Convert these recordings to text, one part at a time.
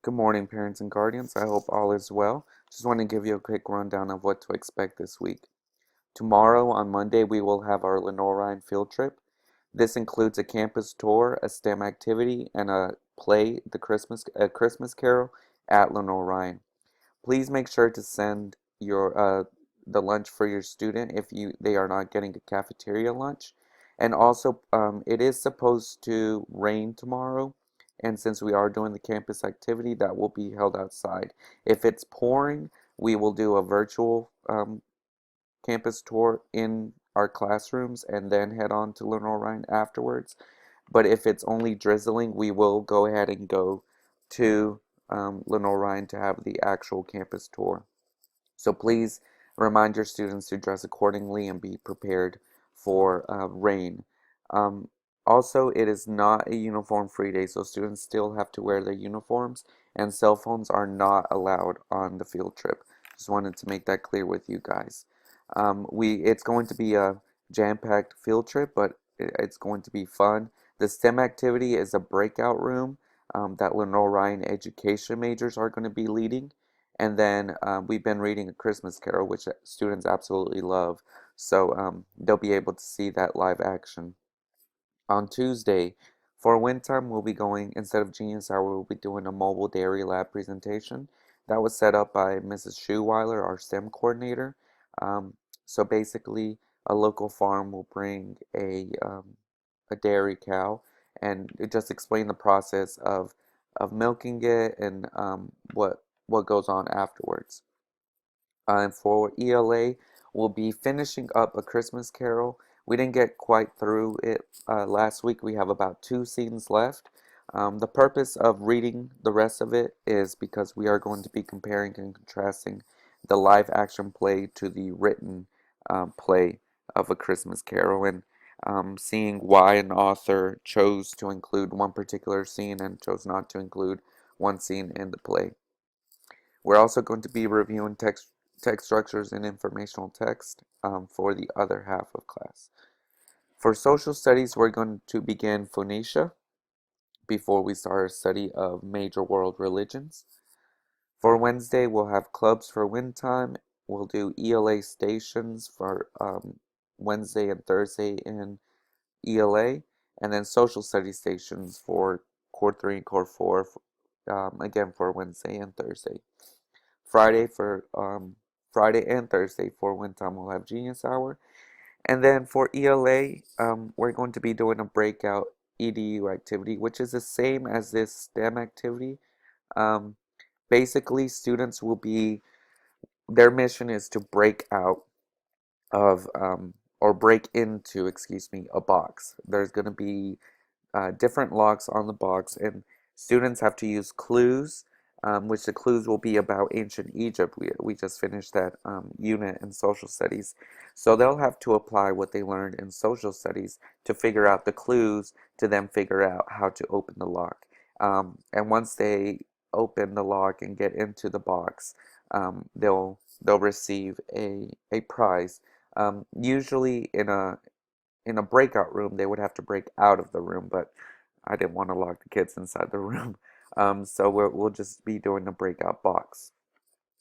Good morning, parents and guardians. I hope all is well. Just want to give you a quick rundown of what to expect this week. Tomorrow, on Monday, we will have our Lenore Ryan field trip. This includes a campus tour, a STEM activity, and a play, a Christmas Carol at Lenore Ryan. Please make sure to send your the lunch for your student if they are not getting a cafeteria lunch. And also, it is supposed to rain tomorrow, and since we are doing the campus activity, that will be held outside. If it's pouring, we will do a virtual campus tour in our classrooms and then head on to Lenore Ryan afterwards. But if it's only drizzling, we will go ahead and go to Lenore Ryan to have the actual campus tour. So please remind your students to dress accordingly and be prepared for rain. Um, Also, it is not a uniform-free day, so students still have to wear their uniforms, and cell phones are not allowed on the field trip. Just wanted to make that clear with you guys. It's going to be a jam-packed field trip, but it's going to be fun. The STEM activity is a breakout room that Lenore Ryan education majors are going to be leading. And then we've been reading A Christmas Carol, which students absolutely love. So they'll be able to see that live action. On Tuesday, for wind time, we'll be going, instead of Genius Hour, we'll be doing a mobile dairy lab presentation. That was set up by Mrs. Schuweiler, our STEM coordinator. Um, so basically, a local farm will bring a dairy cow and it just explain the process of milking it and what goes on afterwards. And for ELA, we'll be finishing up A Christmas Carol. We didn't get quite through it last week. We have about 2 scenes left. The purpose of reading the rest of it is because we are going to be comparing and contrasting the live action play to the written play of A Christmas Carol and seeing why an author chose to include one particular scene and chose not to include one scene in the play. We're also going to be reviewing text structures and informational text for the other half of class. For social studies, we're going to begin Phoenicia before we start our study of major world religions. For Wednesday, we'll have clubs for wind time. We'll do ELA stations for Wednesday and Thursday in ELA, and then social studies stations for Core 3 and Core 4, again for Wednesday and Thursday. Friday and Thursday for wind time we'll have Genius Hour. And then for ELA, we're going to be doing a breakout EDU activity, which is the same as this STEM activity. Um, Basically, students will be, their mission is to break out of, or break into, excuse me, a box. There's going to be different locks on the box, and students have to use clues, which the clues will be about ancient Egypt. We just finished that unit in social studies. So they'll have to apply what they learned in social studies to figure out the clues to then figure out how to open the lock. And once they open the lock and get into the box, they'll receive a prize. Usually in a breakout room, they would have to break out of the room, but I didn't want to lock the kids inside the room. So we'll just be doing the breakout box.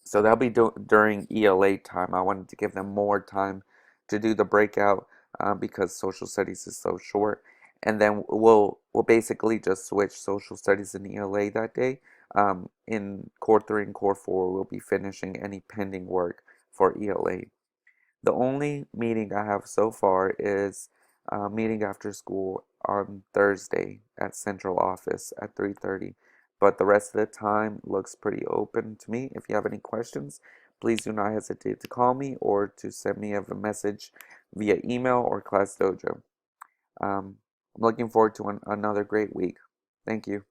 So that'll be during ELA time. I wanted to give them more time to do the breakout because social studies is so short. And then we'll basically just switch social studies and ELA that day. In Core 3 and Core 4, we'll be finishing any pending work for ELA. The only meeting I have so far is a meeting after school on Thursday at central office at 3:30. But the rest of the time looks pretty open to me. If you have any questions, please do not hesitate to call me or to send me a message via email or Class Dojo. I'm looking forward to another great week. Thank you.